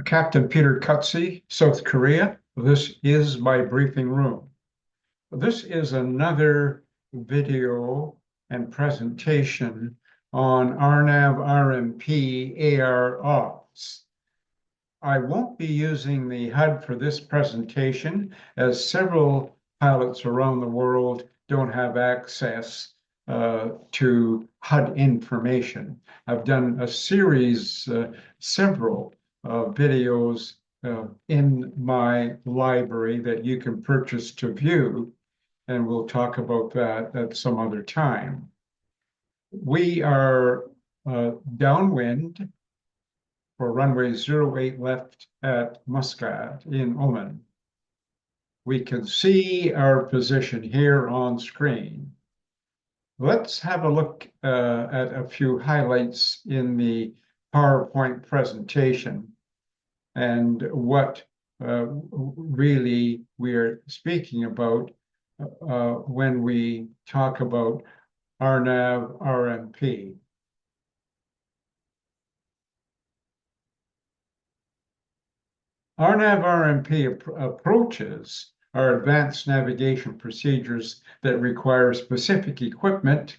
Captain Peter Cutsey, South Korea. This is my briefing room. This is another video and presentation on RNAV RNP AR-OPS. I won't be using the HUD for this presentation as several pilots around the world don't have access to HUD information. I've done a series, several videos in my library that you can purchase to view, and we'll talk about that at some other time. We are downwind for runway 08 left at Muscat in Oman. We can see our position here on screen. Let's have a look at a few highlights in the PowerPoint presentation and what really we're speaking about when we talk about RNAV RNP. RNAV RNP approaches are advanced navigation procedures that require specific equipment,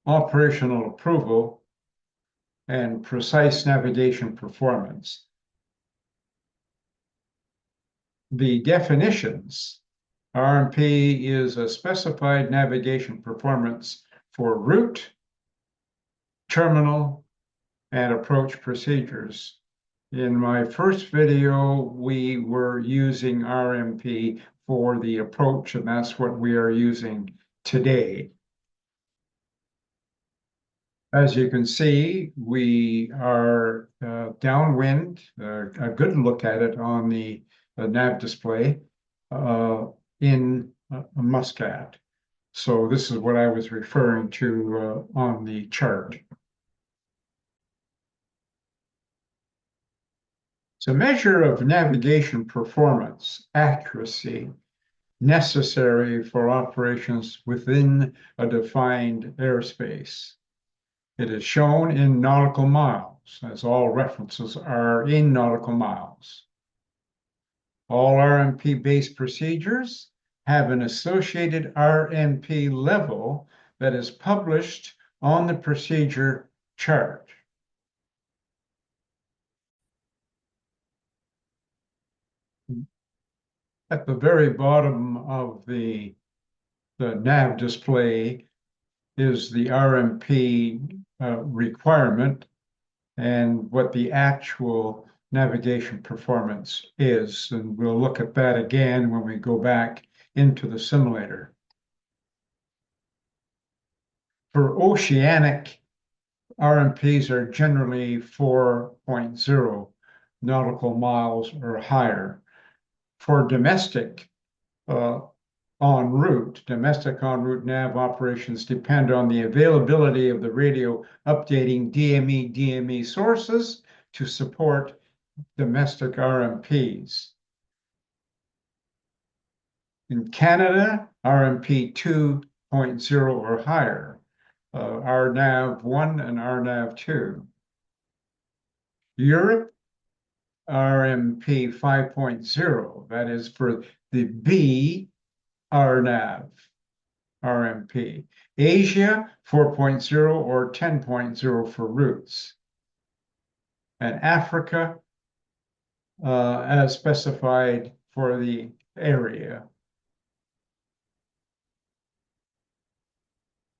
operational approval, and precise navigation performance. The definitions: RNP is a specified navigation performance for route, terminal, and approach procedures. In my first video, we were using RNP for the approach, and that's what we are using today. As you can see, we are downwind, a good look at it on the nav display in Muscat. So this is what I was referring to on the chart. It's a measure of navigation performance, accuracy, necessary for operations within a defined airspace. It is shown in nautical miles, as all references are in nautical miles. All RNP-based procedures have an associated RNP level that is published on the procedure chart. At the very bottom of the nav display is the RNP requirement and what the actual navigation performance is. And we'll look at that again when we go back into the simulator. For oceanic, RNPs are generally 4.0 nautical miles or higher. For domestic en route nav operations depend on the availability of the radio updating DME sources to support domestic RNPs. In Canada, RNP 2.0 or higher, RNAV 1 and RNAV 2. Europe, RNP 5.0, that is for the B RNAV RNP. Asia 4.0 or 10.0 for routes. And Africa, as specified for the area.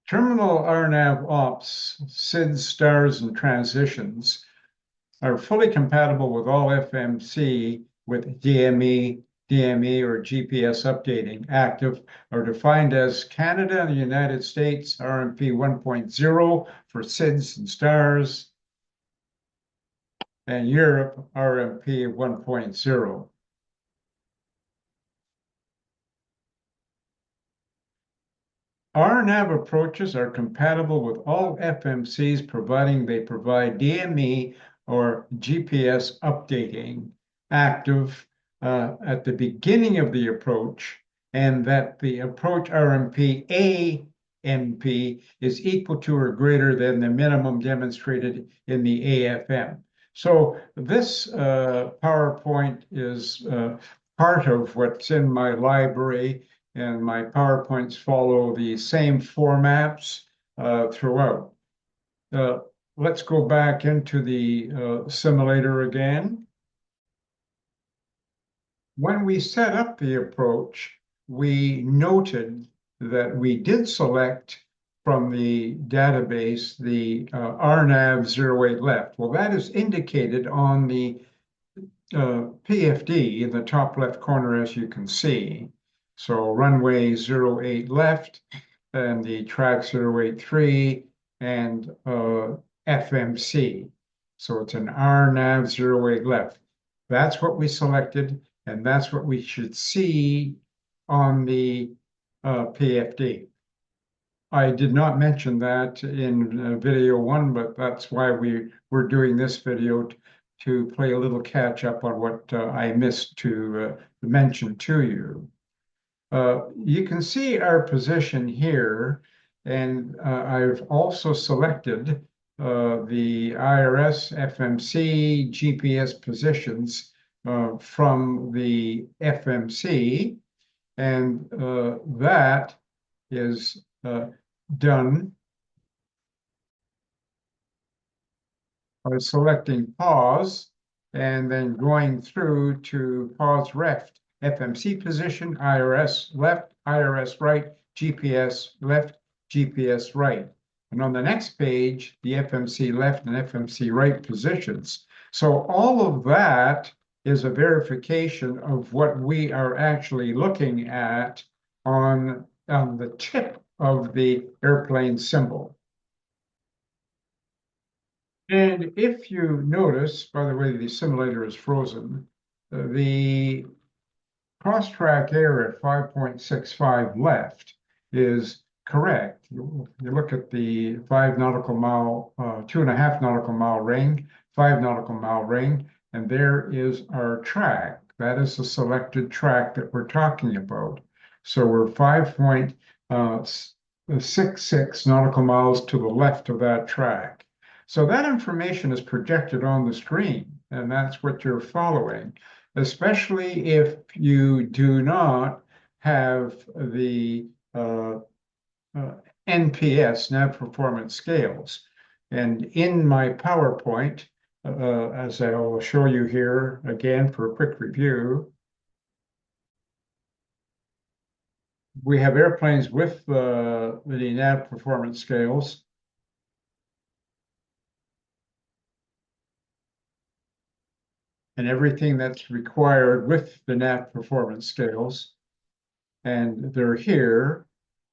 Terminal RNAV ops, SIDS, stars, and transitions are fully compatible with all FMC with DME or GPS updating. Active are defined as Canada and the United States, RNP 1.0 for SIDS and stars, and Europe, RNP 1.0. RNAV approaches are compatible with all FMCs, providing they provide DME or GPS updating active at the beginning of the approach, and that the approach RNP ANP is equal to or greater than the minimum demonstrated in the AFM. So this PowerPoint is part of what's in my library, and my PowerPoints follow the same formats throughout. Let's go back into the simulator again. When we set up the approach, we noted that we did select from the database the RNAV 08 left. Well, that is indicated on the PFD in the top left corner, as you can see. So runway 08 left, and the track 083, and FMC. So it's an RNAV 08 left. That's what we selected, and that's what we should see on the PFD. I did not mention that in video one, but that's why we're doing this video to play a little catch up on what I missed to mention to you. You can see our position here, and I've also selected the IRS, FMC, GPS positions from the FMC, and that is done by selecting pause and then going through to pause left, FMC position, IRS left, IRS right, GPS left, GPS right. And on the next page, the FMC left and FMC right positions. So all of that is a verification of what we are actually looking at on the tip of the airplane symbol. And if you notice, by the way, the simulator is frozen, the cross-track error at 5.65 left is correct. You look at the 5 nautical mile, 2.5 nautical mile ring, 5 nautical mile ring, and there is our track. That is the selected track that we're talking about. So we're 5.66 nautical miles to the left of that track. So that information is projected on the screen, and that's what you're following, especially if you do not have the NPS, nav performance scales. And in my PowerPoint, as I will show you here again for a quick review, we have airplanes with the nav performance scales. And everything that's required with the nav performance scales. And they're here,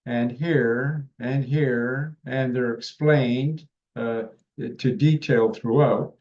and here, and here, and they're explained to detail throughout.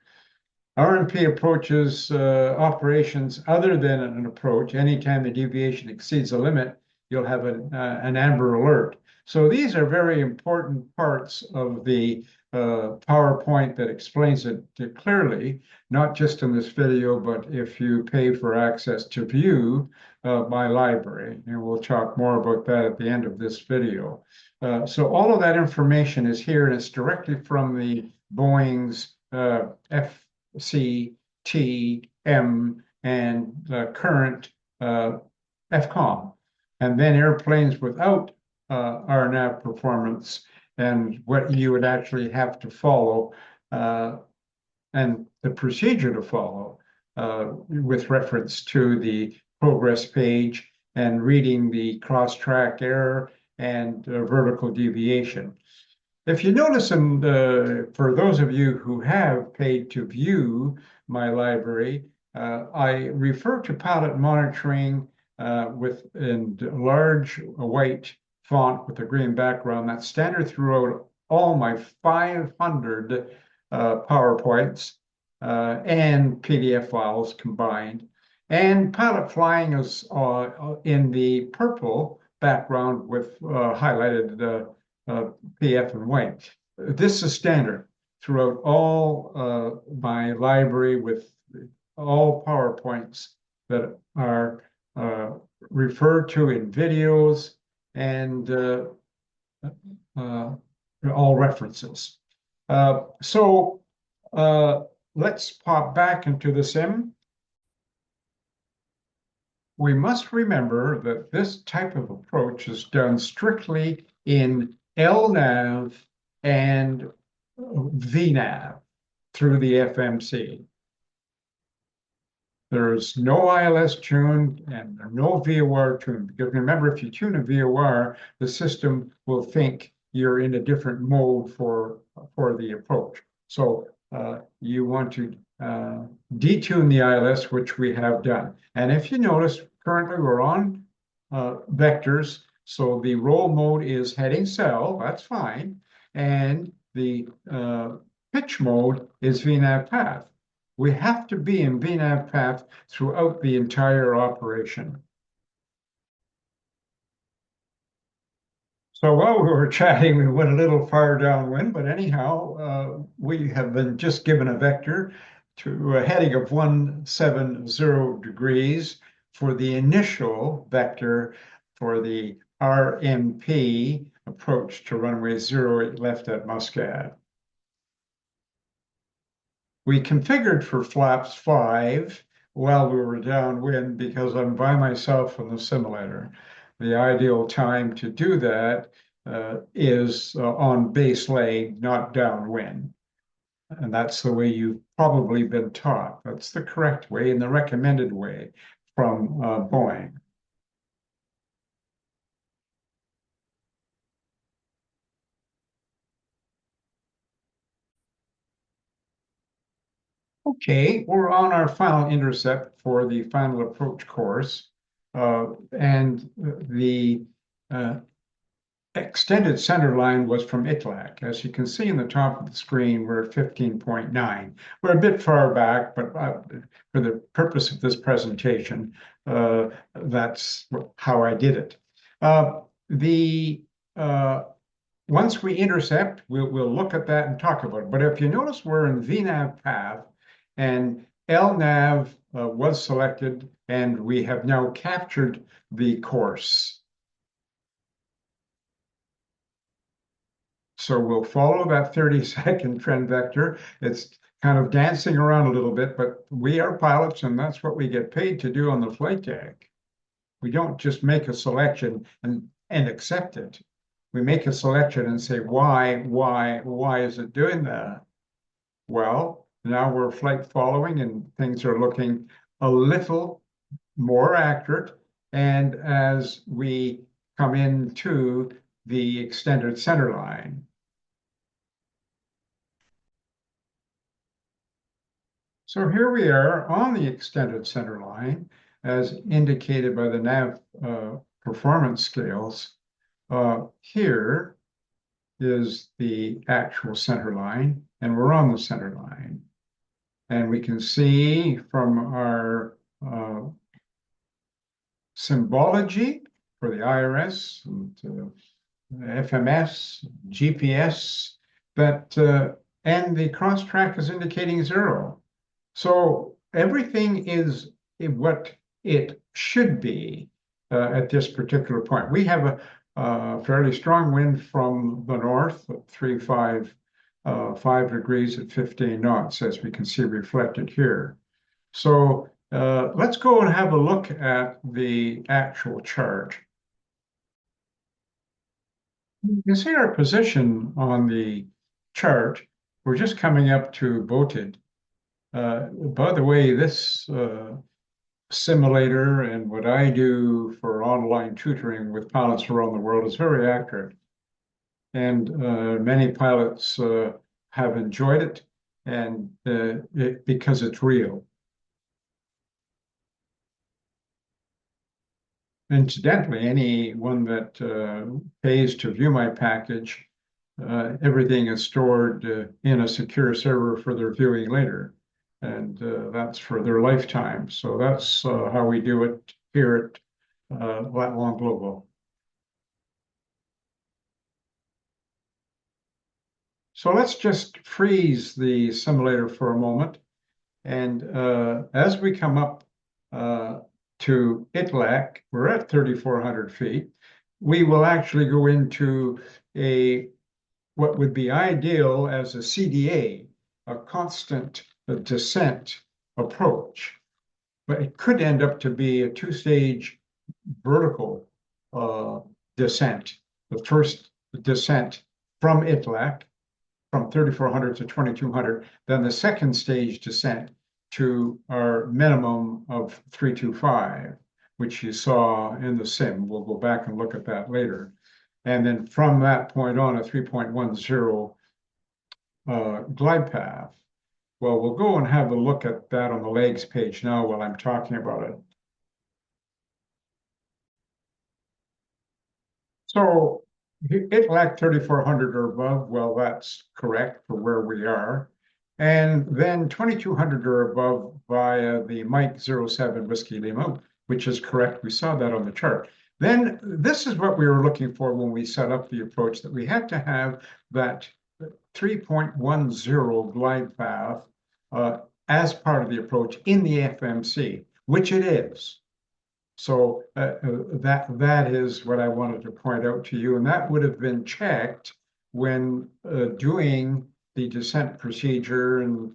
RNP approaches operations other than an approach. Anytime the deviation exceeds a limit, you'll have an amber alert. So these are very important parts of the PowerPoint that explains it clearly, not just in this video, but if you pay for access to view my library. And we'll talk more about that at the end of this video. So all of that information is here, and it's directly from the Boeing's FCTM and the current FCOM. And then airplanes without RNAV performance and what you would actually have to follow and the procedure to follow with reference to the progress page and reading the cross-track error and vertical deviation. If you notice, and for those of you who have paid to view my library, I refer to pilot monitoring in large white font with a green background. That's standard throughout all my 500 PowerPoints and PDF files combined. And pilot flying is in the purple background with highlighted PF and white. This is standard throughout all my library with all PowerPoints that are referred to in videos and all references. So let's pop back into the sim. We must remember that this type of approach is done strictly in LNAV and VNAV through the FMC. There's no ILS tuned and no VOR tuned, because remember, if you tune a VOR, the system will think you're in a different mode for the approach. So you want to detune the ILS, which we have done. And if you notice, currently we're on vectors. So the roll mode is heading cell, that's fine. And the pitch mode is VNAV path. We have to be in VNAV path throughout the entire operation. So while we were chatting, we went a little far downwind, but anyhow, we have been just given a vector to a heading of 170 degrees for the initial vector for the RNP approach to runway 08 left at Muscat. We configured for flaps 5 while we were downwind because I'm by myself in the simulator. The ideal time to do that is on base leg, not downwind. And that's the way you've probably been taught. That's the correct way and the recommended way from Boeing. Okay, we're on our final intercept for the final approach course. And the extended center line was from ITLAC. As you can see in the top of the screen, we're at 15.9. We're a bit far back, but for the purpose of this presentation, that's how I did it. Once we intercept, we'll look at that and talk about it. But if you notice, we're in VNAV path, and LNAV was selected, and we have now captured the course. So we'll follow that 30-second trend vector. It's kind of dancing around a little bit, but we are pilots, and that's what we get paid to do on the flight deck. We don't just make a selection and accept it. We make a selection and say, why is it doing that? Well, now we're flight following and things are looking a little more accurate. And as we come into the extended center line. So here we are on the extended center line, as indicated by the NAV performance scales. Here is the actual center line, and we're on the center line. And we can see from our symbology for the IRS and FMS, GPS, that and the cross track is indicating 0. So everything is what it should be at this particular point. We have a fairly strong wind from the north, 5 degrees at 15 knots, as we can see reflected here. So let's go and have a look at the actual chart. You can see our position on the chart. We're just coming up to Boated. By the way, this simulator and what I do for online tutoring with pilots around the world is very accurate. And many pilots have enjoyed it, and because it's real. Incidentally, anyone that pays to view my package, everything is stored in a secure server for their viewing later. And that's for their lifetime. So that's how we do it here at Lat-Long Global. So let's just freeze the simulator for a moment. And as we come up to ITLAC, we're at 3,400 feet. We will actually go into what would be ideal as a CDA, a constant descent approach, but it could end up to be a two-stage vertical descent. The first descent from ITLAC, from 3,400 to 2,200, then the second stage descent to our minimum of 325, which you saw in the sim. We'll go back and look at that later. And then from that point on, a 3.10 glide path. Well, we'll go and have a look at that on the legs page now while I'm talking about it. So it lacked 3,400 or above. Well, that's correct for where we are. And then 2,200 or above via the Mike 07 Whiskey Lima, which is correct. We saw that on the chart. Then this is what we were looking for when we set up the approach, that we had to have that 3.10 glide path as part of the approach in the FMC, which it is. So that is what I wanted to point out to you, and that would have been checked when doing the descent procedure and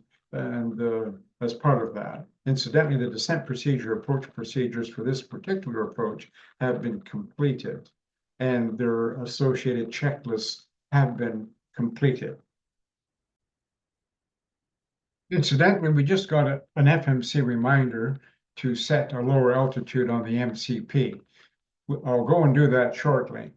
as part of that. Incidentally, the descent procedure approach procedures for this particular approach have been completed, and their associated checklists have been completed. Incidentally, we just got an FMC reminder to set a lower altitude on the MCP. I'll go and do that shortly.